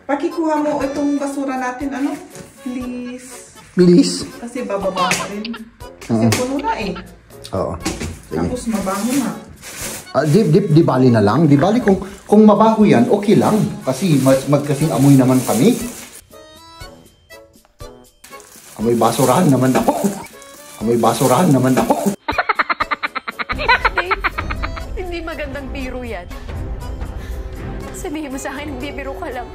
Pakikuha mo itong basura natin, ano? Please. Please? Kasi bababa ka rin. Kasi puno na eh. Oo. Tapos mabaho na. Di bali na lang. Di bali kung mabaho yan, okay lang. Kasi magkasing amoy naman kami. Amoy basurahan naman ako. Amoy basurahan naman ako. Hindi magandang biro yan. Sabihin mo sa akin, bibiro ka lang.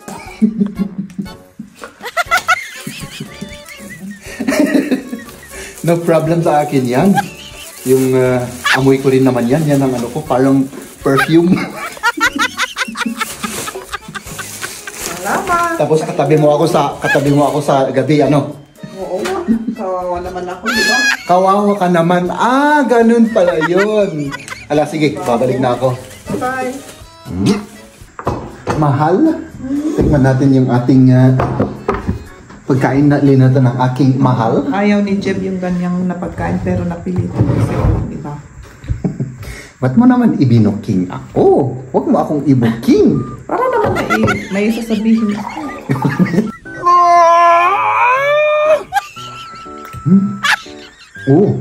No problem sa akin yan. Yung amoy ko rin naman yan. Yan ang ano ko, parang perfume. Salamat. Tapos katabi mo ako sa gabi, ano? Oo nga. Kawawa naman ako, di ba? Kawawa ka naman. Ah, ganun pala yun. Ala, sige, babalik na ako. Bye. Mahal? Tingnan natin yung ating pagkain na linatan ng aking mahal. Ayaw ni Jeb yung ganyang napagkain pero napilitan kasi walang iba. Ba't mo naman ibinuking ako? Huwag mo akong ibuking. Para naman may sasabihin ako. Oh,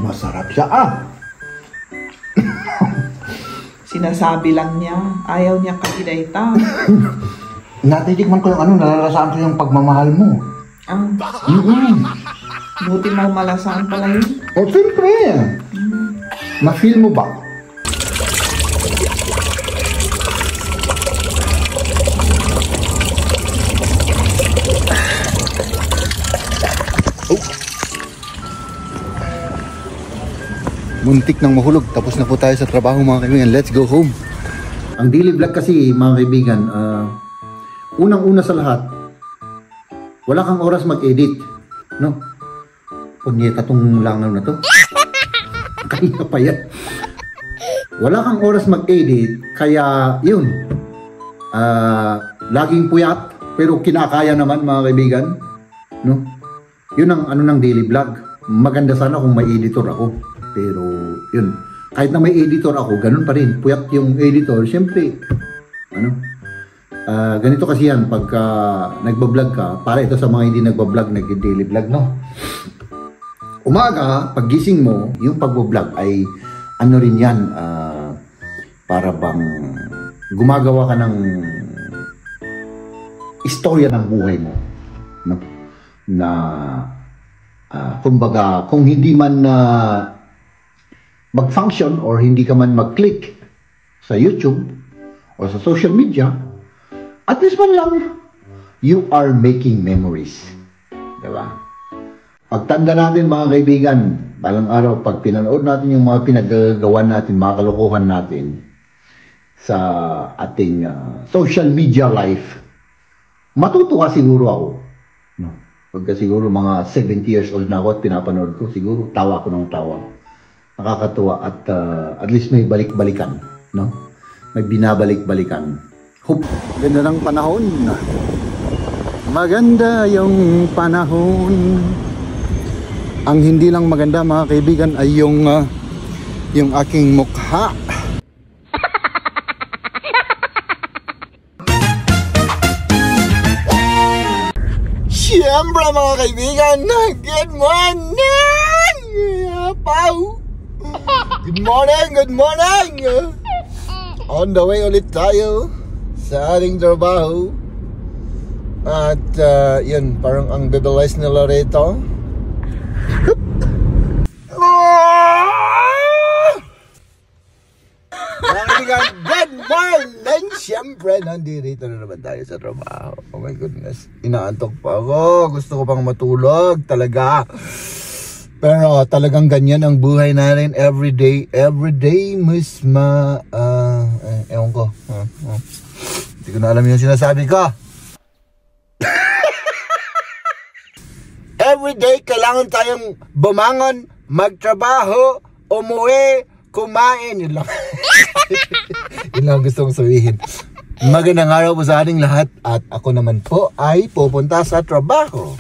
masarap siya Sinasabi lang niya. Ayaw niya kakinayta. Natitikman ko yung ano, nalalasaan ko yung pagmamahal mo. Buti mo malasaan pala yun. O, siyempre. Ma-feel mo ba? Muntik nang mahulog. Tapos na po tayo sa trabaho mga kaibigan. Let's go home. Ang daily vlog kasi mga kaibigan, unang-una sa lahat, wala kang oras mag-edit. No? Punyeta tong langaw na to. Kanina pa yan. Wala kang oras mag-edit, kaya yun. Laging puyat, pero kinakaya naman mga kaibigan. No? Yun ang ano ng daily vlog. Maganda sana kung may editor ako. Pero yun, kahit na may editor ako, ganun pa rin. Puyat yung editor, syempre, ano, ganito kasi yan, pagka nagbablog ka, para ito sa mga hindi nagbablog, nag-daily vlog, no? Umaga, paggising mo, yung pagbablog ay, ano rin yan, para bang gumagawa ka ng istorya ng buhay mo, no? Na, kumbaga, kung hindi man mag-function or hindi ka man mag-click sa YouTube o sa social media, at least man lang, you are making memories. Diba? Pagtanda natin mga kaibigan, balang araw, pag pinanood natin yung mga pinagagawan natin, mga kalokohan natin sa ating social media life, matutuwa siguro ako. No? Pagka siguro mga 70 years old na ako at pinapanood ko, siguro tawa ko ng tawa. Nakakatuwa at least may balik-balikan, no? May binabalik-balikan. Hope. Ganda ng panahon. Maganda yung panahon. Ang hindi lang maganda mga kaibigan ay yung aking mukha. Siyempre mga kaibigan, good morning! Pau! Good morning, good morning! On the way ulit tayo sa ating trabaho. At yun, parang ang bibilis nila rito. Good morning! Siyempre, nandito na naman tayo sa trabaho. Oh my goodness, inaantok pa ako. Gusto ko pang matulog talaga. Pero talagang ganyan ang buhay natin everyday mas ewan ko. Hindi ko na alam yung sinasabi ko. Everyday kailangan tayong bumangon, magtrabaho, umuwi, kumain. Yun lang. Yun lang gusto kong sabihin. Magandang araw po sa ating lahat at ako naman po ay pupunta sa trabaho.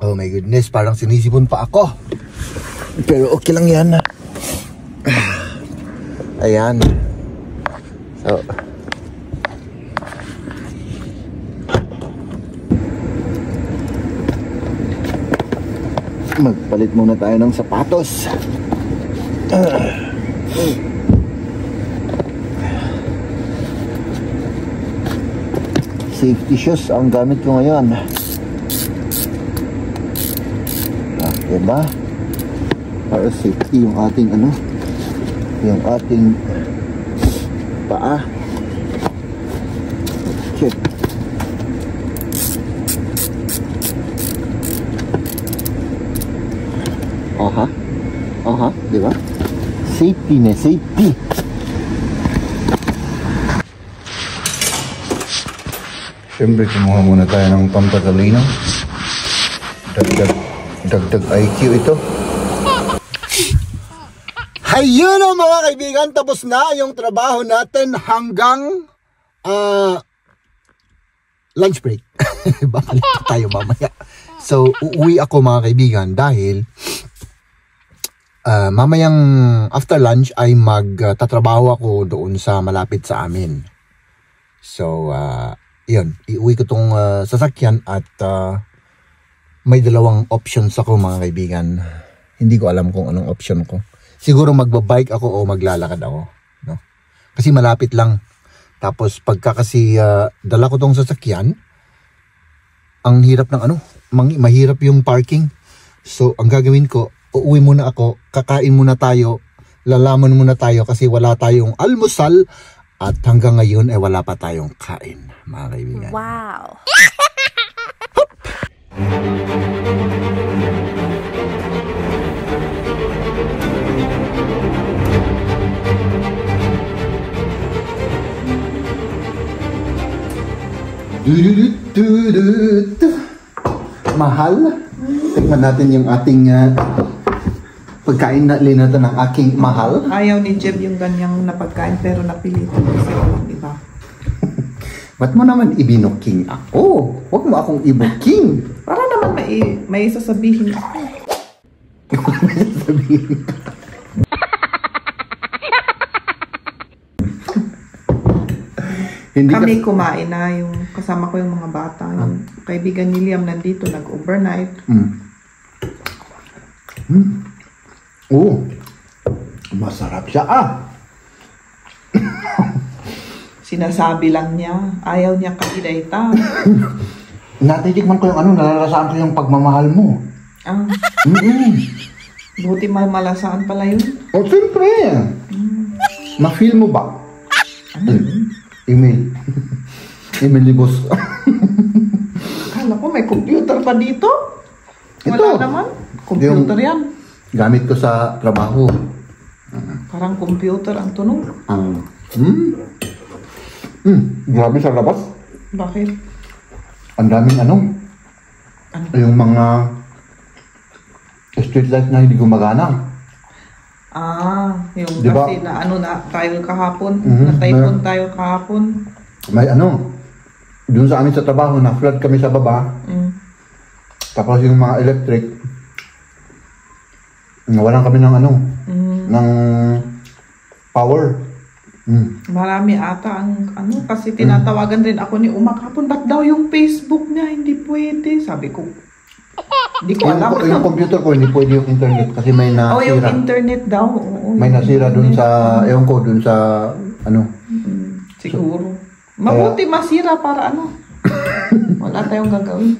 Oh my goodness, parang sinisipon pa ako. Pero okay lang yan. Ayan. So, Magpalit muna tayo ng sapatos. Safety shoes ang gamit ko ngayon. Okay ba? Para safety yung ating yung ating paa. Okay. Di ba? Safety na safety. Siyempre, kumuha muna tayo ng pampatalino. Dagdag IQ ito. Ayun o mga kaibigan, tapos na yung trabaho natin hanggang lunch break. Balik tayo mamaya. So, uuwi ako mga kaibigan dahil mamayang after lunch ay magtatrabaho ako doon sa malapit sa amin. So, yun, iuwi ko tong sasakyan at may dalawang options ako mga kaibigan. Hindi ko alam kung anong option ko. Siguro magbabike ako o maglalakad ako, no? Kasi malapit lang. Tapos pagka kasi dala ko tong sasakyan, ang hirap ng mahirap yung parking. So ang gagawin ko, uuwi muna ako, kakain muna tayo, lalaman muna tayo kasi wala tayong almusal at hanggang ngayon ay wala pa tayong kain, mga kaibigan. Wow! Mahal. Tingnan natin yung ating pagkain na linata ng aking mahal. Ayaw ni Jeb yung ganyang napagkain pero napilitan kasi walang iba. Ba't mo naman ibinuking ako? Huwag mo akong ibuking. Para naman may sasabihin ako. Kami kumain na, yung kasama ko yung mga bata. Yung kaibigan ni Liam nandito, nag-overnight. Oh, masarap siya Sinasabi lang niya, ayaw niya kainita. Natitikman ko yung nalalasaan ko yung pagmamahal mo. Buti may malasaan pala yun. Oh, siyempre. Ma-feel mo ba? Email. Email ni boss. Kala ko may computer pa dito. Wala Ito. naman. Computer yan. Gamit ko sa trabaho. Parang computer ang tunog. Grabe sa labas. Bakit? Ang daming yung mga street light na hindi gumagana. Yung Diba? kasi na tayo kahapon. Na-typhoon tayo kahapon. May dun sa amin sa trabaho, na-flood kami sa baba. Tapos yung mga electric, nawalan kami ng ng power. Marami ata ang kasi tinatawagan rin ako ni Uma kahapon, ba't daw yung Facebook niya hindi pwede? Sabi ko, hindi ko alam. Yung computer ko, hindi pwede yung internet kasi may nasira. yung internet daw. Oo, may nasira dun sa, ewan ko, dun sa, siguro. Mabuti masira para wala tayong gagawin.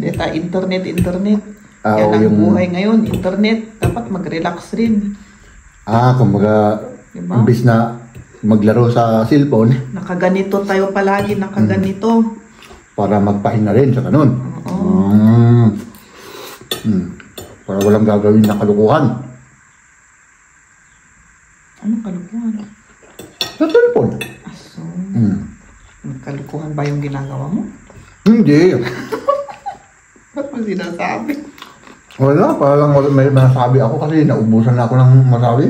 Dita, internet. Yan ang buhay ngayon, internet. Dapat mag-relax rin. Kumbaga, diba? imbis na maglaro sa cellphone, nakaganito tayo palagi, nakaganito. Para magpahinga rin sa ganun. Para walang gagawin na kalukuhan. Anong kalukuhan? Sa cellphone. So, kalukuhan ba yung ginagawa mo? Hindi. Ba't mo sinasabi? Wala, parang may masabi ako kasi naubusan na ako ng masabi.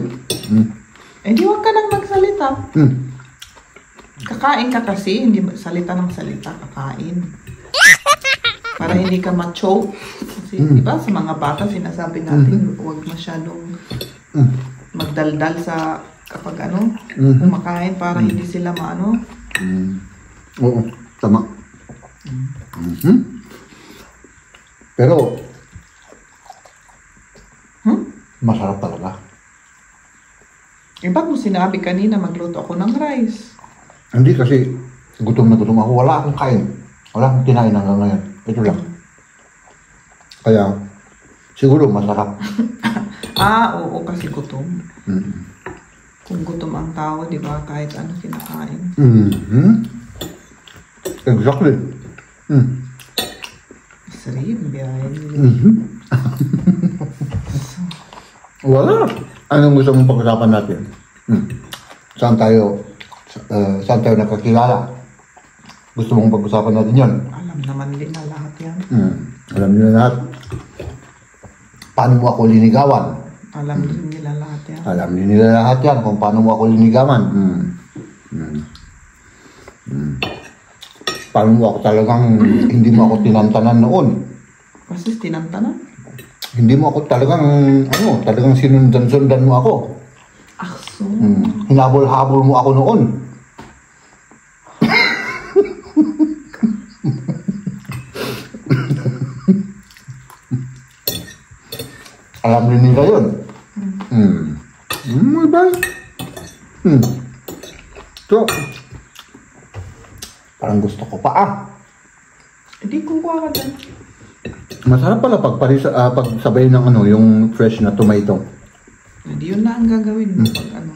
Di wag ka nang magsalita. Kakain ka kasi, hindi salita ng salita, kakain. Para hindi ka ma-choke. Kasi, di ba, sa mga bata, sinasabi natin, huwag masyadong magdaldal sa kapag kumakain para hindi sila Oo, tama. Pero, Masarap talaga. Eh, ba't mo sinabi kanina magluto ako ng rice? Hindi kasi gutom na gutom ako. Wala akong kain. Wala akong kinain hanggang ngayon. Ito lang. Kaya, siguro masarap. Oo, kasi gutom. Kung gutom ang tao, di ba, kahit ano kinakain. Exactly. Sarap, biyahin. Wala. Anong gusto mong pag-usapan natin? Saan tayo nakakilala? Gusto mong pag-usapan natin yan? Alam naman din na lahat yan. Alam nila lahat. Paano mo ako linigawan? Alam din nila lahat yan. Alam din nila lahat yan kung paano mo ako linigawan. Paano mo ako talagang hindi mo ako tinantanan noon? Kasi tinantanan? Hindi mo ako talagang sinundan-sundan mo ako. Akso. Hinabol-habol mo ako noon. Alam din nila yun. Diba? So, parang gusto ko pa Hindi kukuha ka dyan. Masarap pala pagsabay ng yung fresh na tomato. Hindi yun na ang gagawin mo pag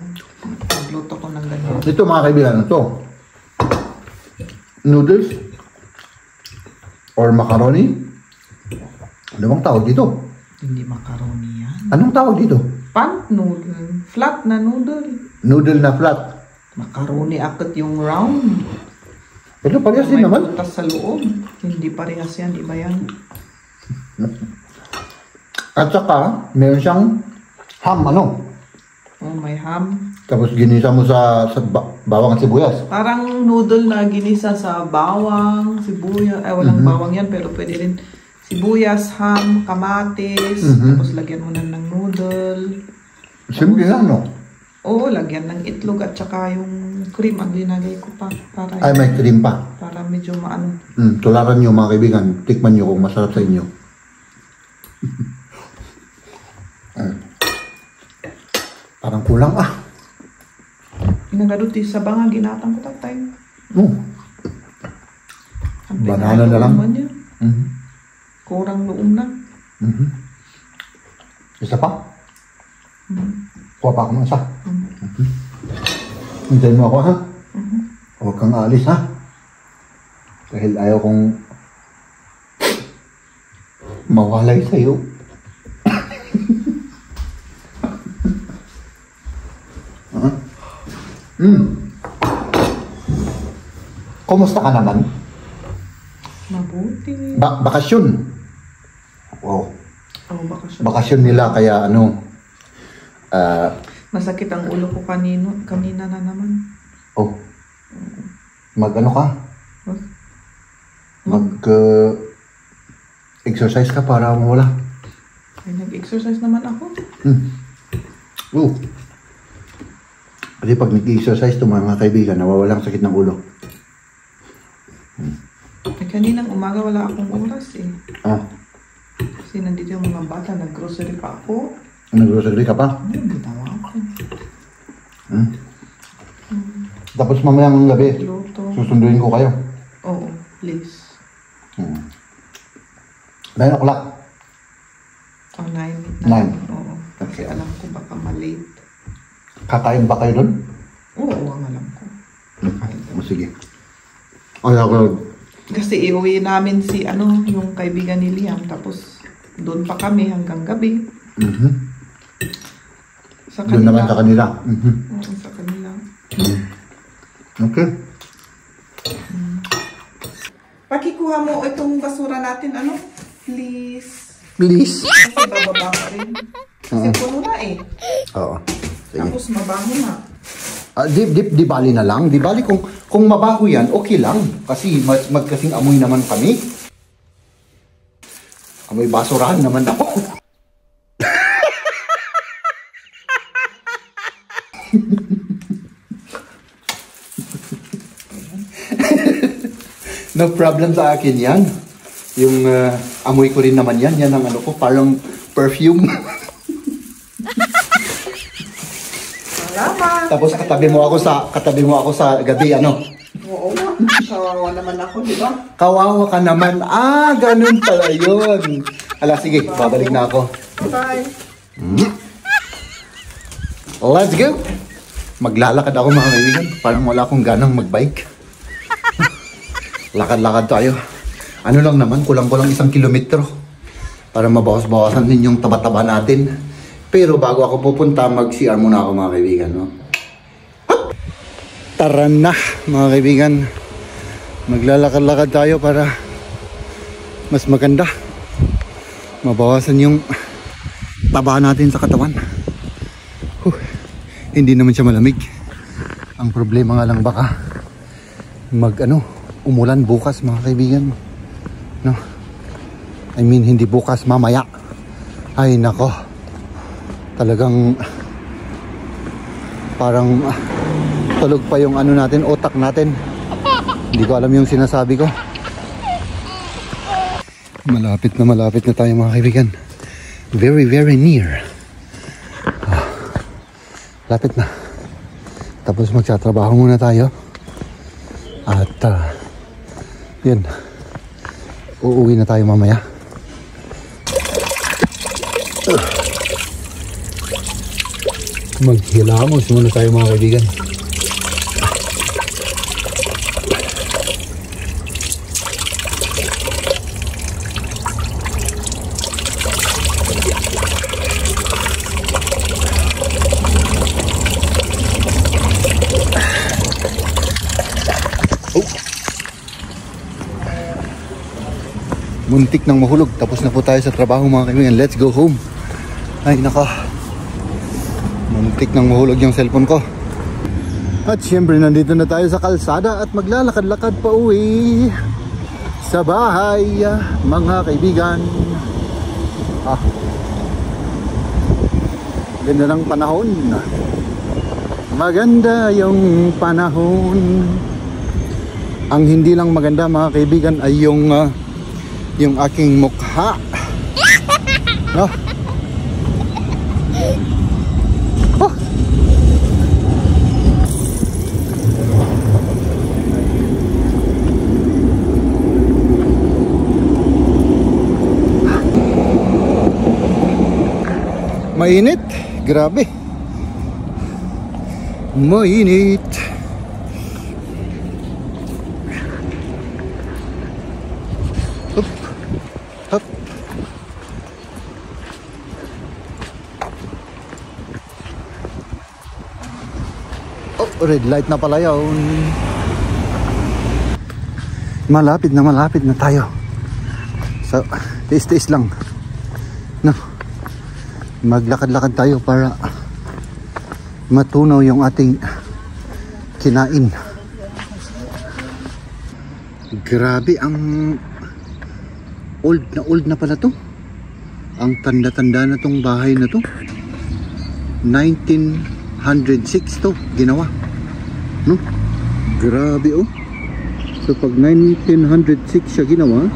magluto ko ng ganyan. Ito mga kaibigan, ito. Noodles or macaroni. Ano bang tawag dito? Hindi macaroni yan. Anong tawag dito? Pant noodle. Flat na noodle. Noodle na flat. Macaroni akit yung round. Ito parehas din May naman. putas sa loob. Hindi parehas yan. Iba yan. At saka, meron siyang ham, Oh, may ham. Tapos ginisa mo sa bawang at sibuyas. Parang noodle na ginisa sa bawang, sibuyas. Ay, walang bawang yan, pero pwede rin sibuyas, ham, kamatis. Tapos lagyan mo na ng noodle. Simple lang, no? Oo, lagyan ng itlog at saka yung cream ang linagay ko pa. Ay, may cream pa. Para medyo maano. Tularan nyo mga kaibigan. Tikman nyo kung masarap sa inyo. Parang kulang Inagaduti sa banga, ginatang ko tatay. Banana na lang. Kurang noong na. Isa pa? Kuha pa ako ng isa. Hintayin mo ako, ha? Huwag kang aalis, ha? Dahil ayaw kong mawalay sa'yo. Kumusta ka naman? Mabuti. Bakasyon. Oh, bakasyon. bakasyon nila kaya Masakit ang ulo ko kanina na naman. Mag-ano ka? Exercise ka para mawala. Ay, nag-exercise naman ako. Kasi pag nag-exercise ito mga kaibigan, nawawalang sakit ng ulo. Ay, kaninang umaga wala akong oras eh. Kasi nandito yung mga bata, nag-grocery pa ako. Nag-grocery ka pa? Hindi tawa ako. Tapos mamayang gabi, Luto. susunduin ko kayo. Oo, please. 9 o'clock. 9. Nine. Oo. Kasi alam ko baka malate. Kakain ba kayo doon? Oo, ang alam ko. Sige. Ay, ako. Kasi iuwi namin si yung kaibigan ni Liam. Tapos doon pa kami hanggang gabi. Sa kanila. Doon naman sa kanila. Oo, sa kanila. Okay. Pakikuha mo itong basura natin, please. Please. Kasi bababa pa rin. Kasi puno na eh. Oo. Sige. Tapos mabaho na. Di bali na lang. Di bali kung mabaho yan, okay lang. Kasi magkasing amoy naman kami. Amoy basurahan naman ako. No problem sa akin yan. Yung amoy ko rin naman yan. Yan ang ko, parang perfume. Tapos katabi mo ako sa gabi, ano? Oo nga. Kawawa naman ako, di ba? Kawawa ka naman. Ganun pala yun. Ala, sige, babalik na ako. Bye. Let's go. Maglalakad ako mga kaibigan. Parang wala akong ganang magbike. Lakad-lakad tayo. Ano lang naman, kulang-kulang 1 kilometro. Para mabawas-bawasan din yung taba-taba natin. Pero bago ako pupunta, mag-CR muna ako mga kaibigan. No? Tara na mga kaibigan. Maglalakad-lakad tayo para mas maganda. Mabawasan yung taba natin sa katawan. Hindi naman siya malamig. Ang problema nga lang baka umulan bukas mga kaibigan. No? I mean hindi bukas, mamaya. Ay nako. Talagang parang tulog pa yung natin, utak natin. Hindi ko alam yung sinasabi ko. Malapit na tayo mga kaibigan. Very, very near. Lapit na. Tapos magsatrabaho muna tayo. At yun. Uuwi na tayo mamaya. Maghilamos muna tayo mga kaibigan. Muntik nang mahulog. Tapos na po tayo sa trabaho mga kaibigan. Let's go home. Ay naka. Muntik nang mahulog yung cellphone ko. At syempre nandito na tayo sa kalsada at maglalakad-lakad pa uwi sa bahay mga kaibigan. Ganda ng panahon. Maganda yung panahon. Ang hindi lang maganda mga kaibigan ay yung aking mukha. No? Mainit, grabe. Mainit. Hup, hup. Oh, red light na pala yun. Malapit na tayo. So, tiis-tiis lang. No. Maglakad-lakad tayo para matunaw yung ating kinain. Grabe, ang old na pala to. Ang tanda-tanda na tong bahay na to. 1906 to ginawa. No? Grabe oh. So pag 1906 siya ginawa,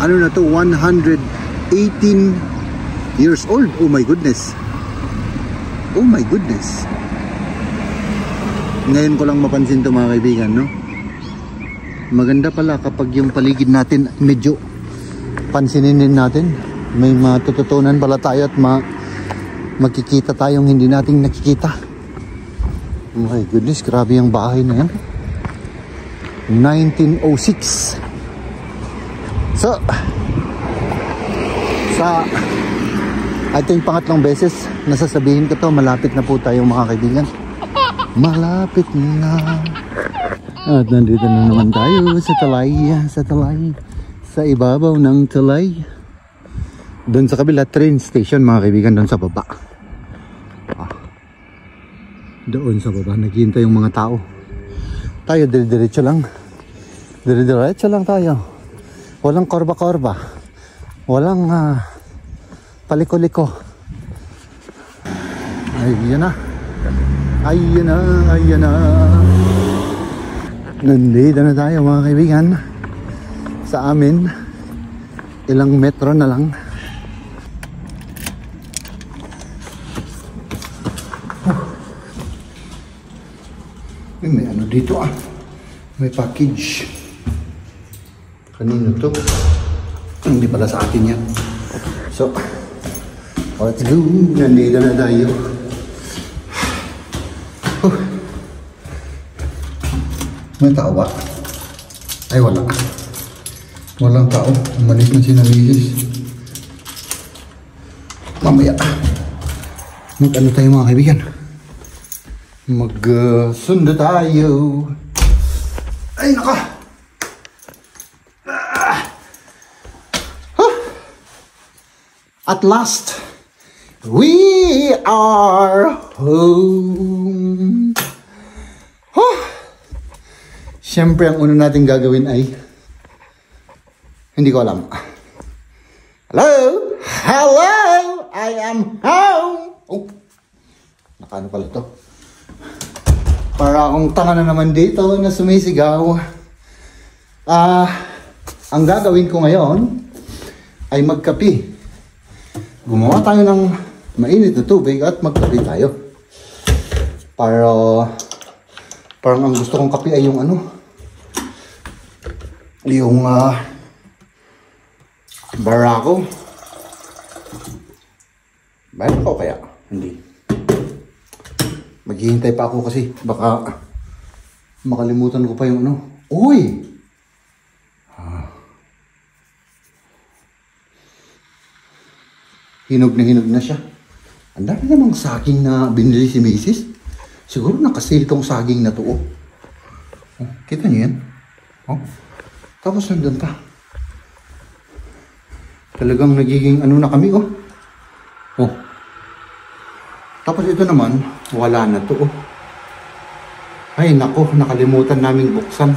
ano na to, 118 years old. Oh my goodness. Oh my goodness. Ngayon ko lang mapansin to mga kaibigan, no? Maganda pala kapag yung paligid natin medyo pansinin din natin. May matututunan pala tayo at magkikita tayong hindi nating nakikita. Oh my goodness, grabe yung bahay na yan. 1906. So, ito yung pangatlong beses nasasabihin ko to, malapit na po tayo mga kaibigan. Malapit na. At nandito na naman tayo sa Talay. Sa ibabaw ng Talay. Doon sa kabila, train station mga kaibigan, doon sa baba. Doon sa baba, naghihintay yung mga tao. Tayo, dire-diretso lang. Dire-diretso lang tayo. Walang korba-korba. Walang paliko-liko. Ayan na. Ayan na, ayan na. Nandito na tayo mga kaibigan. Sa amin, ilang metro na lang. dito may package. Kanino to? Hindi pala sa atin yan. So, let's go. Nandito na tayo. May tao ba? Ay, wala. Walang tao. Umalis na si Mrs. Mamaya. Mag-ano tayo mga kaibigan? Mag-sundo tayo. Ay, naka! At last, we are home. Siyempre, ang una natin gagawin ay hindi ko alam. Hello? Hello? I am home. Oh, nakano pala to? Para akong tanga na naman dito na sumisigaw. Ang gagawin ko ngayon ay magkape. Gumawa tayo ng mainit na tubig at magkape tayo. Parang ang gusto kong kape ay yung Barako. Barako kaya? Hindi. Maghihintay pa ako kasi baka makalimutan ko pa yung Uy! Hinog na siya. Ang dami namang saging na binili si Mrs. Siguro nakasale tong saging na to. Kita niyo yan? Tapos nandun pa. Talagang nagiging na kami Tapos ito naman, wala na to Ay nako, nakalimutan naming buksan.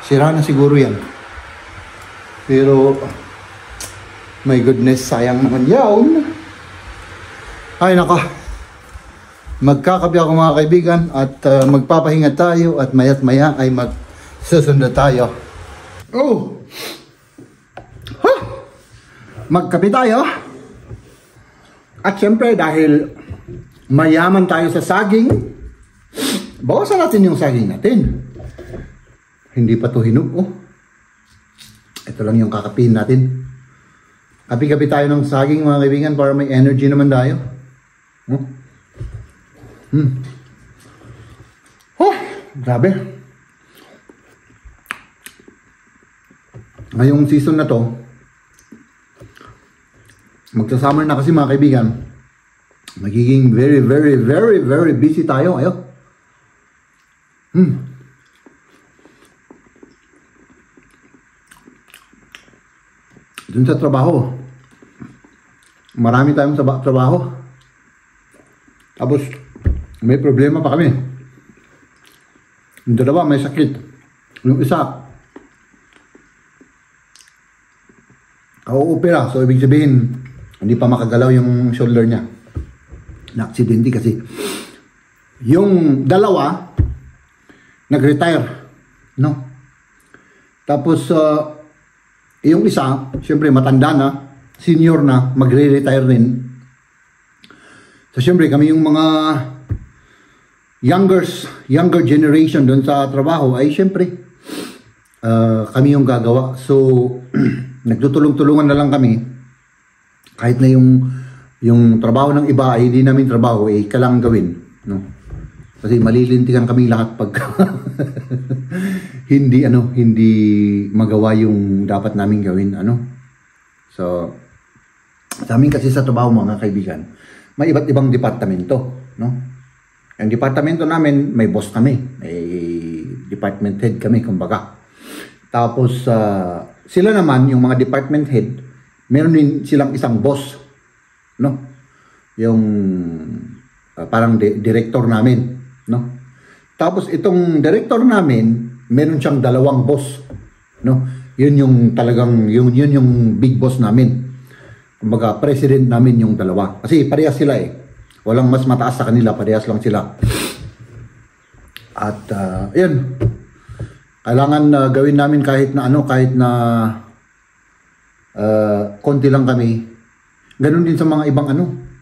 Sira na siguro yan. Pero my goodness, sayang naman yawn. Ay nako. Magkakape ako mga kaibigan at magpapahinga tayo at maya't maya ay magsusundo tayo. Magkape tayo. At syempre dahil mayaman tayo sa saging, bawasan natin yung saging natin. Hindi pa to hinog Ito lang yung kakapihin natin. Kapi-kapi tayo ng saging mga kaibigan para may energy naman tayo. Grabe. Ngayong season na to, magsa-summer na kasi mga kaibigan, magiging very, very, very, very busy tayo. Dun sa trabaho, marami tayong trabaho. Tapos, may problema pa kami. Yung dalawa may sakit. Yung isa, opera. So, ibig sabihin, hindi pa makagalaw yung shoulder niya. Na-aksidente kasi. Yung dalawa, nag-retire. Tapos, yung isa, syempre matanda na, senior na, magre-retire rin. So, syempre, kami yung mga younger generation doon sa trabaho, ay syempre, kami yung gagawa. So, nagtutulong-tulungan na lang kami. Kahit na yung trabaho ng iba ay hindi namin trabaho, kailangan gawin. Kasi malilintikan kami lahat pag hindi magawa yung dapat namin gawin. So, sa amin kasi sa trabaho mga kaibigan, may iba't ibang departamento. Ang departamento namin, may boss kami. May department head kami, kumbaga. Tapos, sila naman, yung mga department head, meron din silang isang boss. Yung parang director namin. Tapos, itong director namin, meron siyang dalawang boss. Yun yung talagang, yun yung big boss namin. Kumbaga, president namin yung dalawa. Kasi parehas sila Walang mas mataas sa kanila, parehas lang sila. At, yun. Kailangan gawin namin kahit na konti lang kami. Ganun din sa mga ibang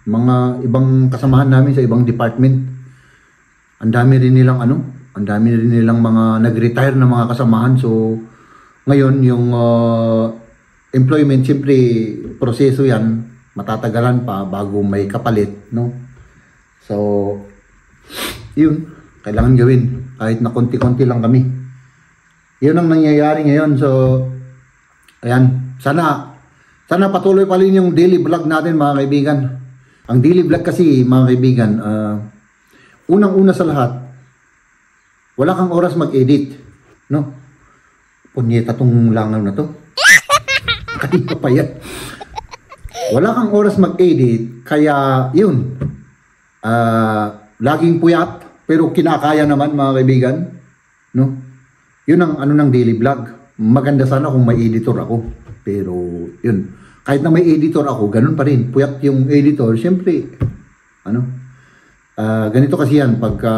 mga ibang kasamahan namin sa ibang department. Ang dami rin nilang Ang dami na rin nilang mga nag-retire na mga kasamahan. So, ngayon, yung employment, siyempre, proseso yan. Matatagalan pa bago may kapalit, no? So, yun. Kailangan gawin. Kahit na konti-konti lang kami. Yun ang nangyayari ngayon. So, ayan. Sana patuloy pa rin yung daily vlog natin, mga kaibigan. Ang daily vlog kasi, mga kaibigan, unang-una sa lahat, wala kang oras mag-edit, no? Punyeta tong langaw na to. Kanina pa yan. Wala kang oras mag-edit, kaya yun. Laging puyat, pero kinakaya naman, mga kaibigan, no? Yun ang ano ng daily vlog. Maganda sana kung may editor ako. Pero yun, kahit na may editor ako, ganun pa rin. Puyat yung editor, siyempre, ganito kasi yan pagka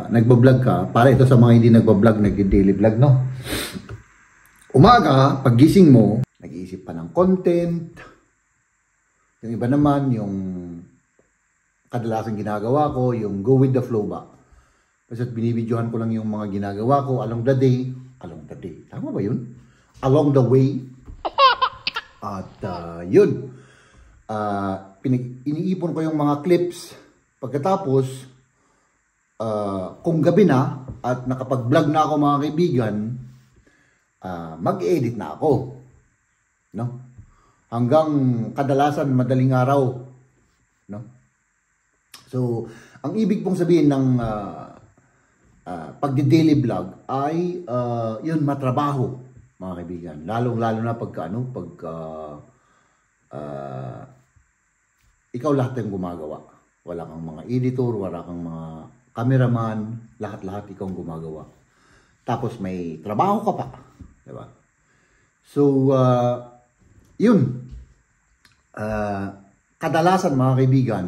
nagbablog ka, para ito sa mga hindi nagbablog, nag-daily vlog, no? Umaga, paggising mo, nag-iisip pa ng content. Yung iba naman, yung kadalasang ginagawa ko, yung go with the flow ba? Kasi binibidyohan ko lang yung mga ginagawa ko along the day. Tama ba yun? Along the way. At yun. Iniipon ko yung mga clips. Pagkatapos, kung gabi na at nakapag-vlog na ako, mga kaibigan, mag-edit na ako. No? Hanggang kadalasan madaling araw. No? So, ang ibig pong sabihin ng pagdi-daily vlog ay yun, matrabaho, mga kaibigan. Lalong-lalo na pagka ikaw lahat yung gumagawa. Wala kang mga editor, wala kang mga cameraman, lahat-lahat ikaw ang gumagawa. Tapos may trabaho ka pa. Diba? So, yun. Kadalasan, mga kaibigan,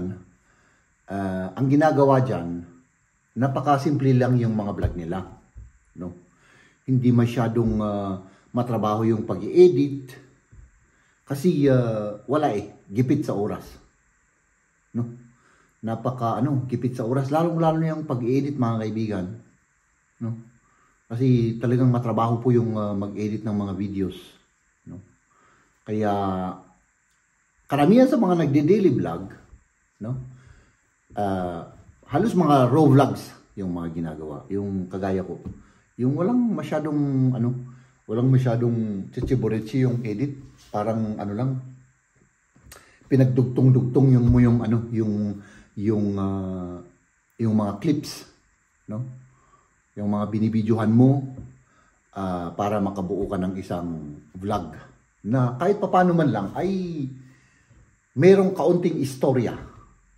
ang ginagawa dyan, napakasimple lang yung mga vlog nila. No? Hindi masyadong matrabaho yung pag-i-edit. Kasi wala gipit sa oras. No? Gipit sa oras. Lalong-lalo na yung pag-edit, mga kaibigan. No? Kasi talagang matrabaho po yung mag-edit ng mga videos. No? Kaya, karamihan sa mga nagde-daily vlog, no? Halos mga raw vlogs yung mga ginagawa. Yung kagaya ko. Yung walang masyadong, walang masyadong chichiboretsi yung edit. Parang lang, pinagdugtong-dugtong yung mga clips, no? Yung mga binibidyohan mo para makabuo ka ng isang vlog na kahit papaano man lang ay merong kaunting istorya.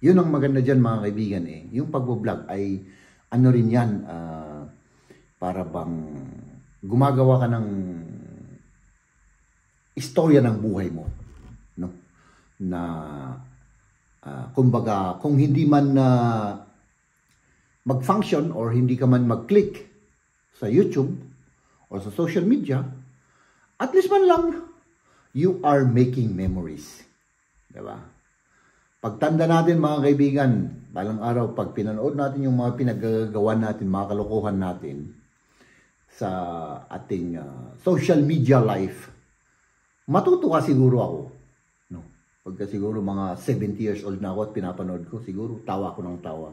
Yun ang maganda dyan, mga kaibigan. Yung pagbo-vlog ay rin yan, para bang gumagawa ka ng istorya ng buhay mo, no? Na kumbaga, kung hindi man mag-function or hindi ka man mag-click sa YouTube or sa social media, at least man lang, you are making memories. Diba? Pagtanda natin, mga kaibigan, balang araw, pag pinanood natin yung mga pinagagawa natin, mga kalokohan natin sa ating social media life, matutuwa siguro ako. Pagka siguro mga 70 years old na ako at pinapanood ko, siguro tawa ko ng tawa.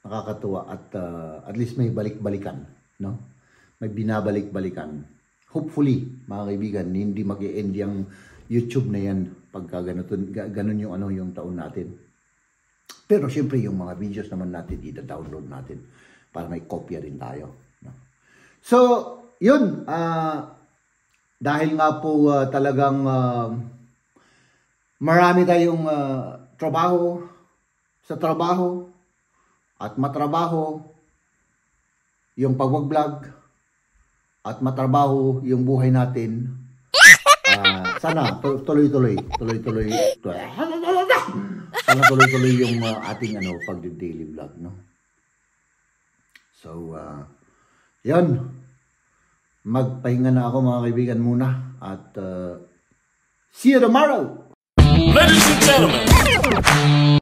Nakakatuwa at least may balik-balikan, no? May binabalik-balikan. Hopefully, mga kaibigan, hindi mag-e-end yung YouTube na yan pagka ganun yung taon natin. Pero syempre yung mga videos naman natin, i-download natin para may kopya rin tayo, no? So, yun. Dahil nga po talagang marami tayong trabaho sa trabaho at matrabaho yung pag-vlog at matrabaho yung buhay natin. Sana tuloy-tuloy sana tuloy-tuloy yung ating pag-daily vlog, no? So, yun. Magpahinga na ako, mga kaibigan, muna at see you tomorrow. Ladies and gentlemen.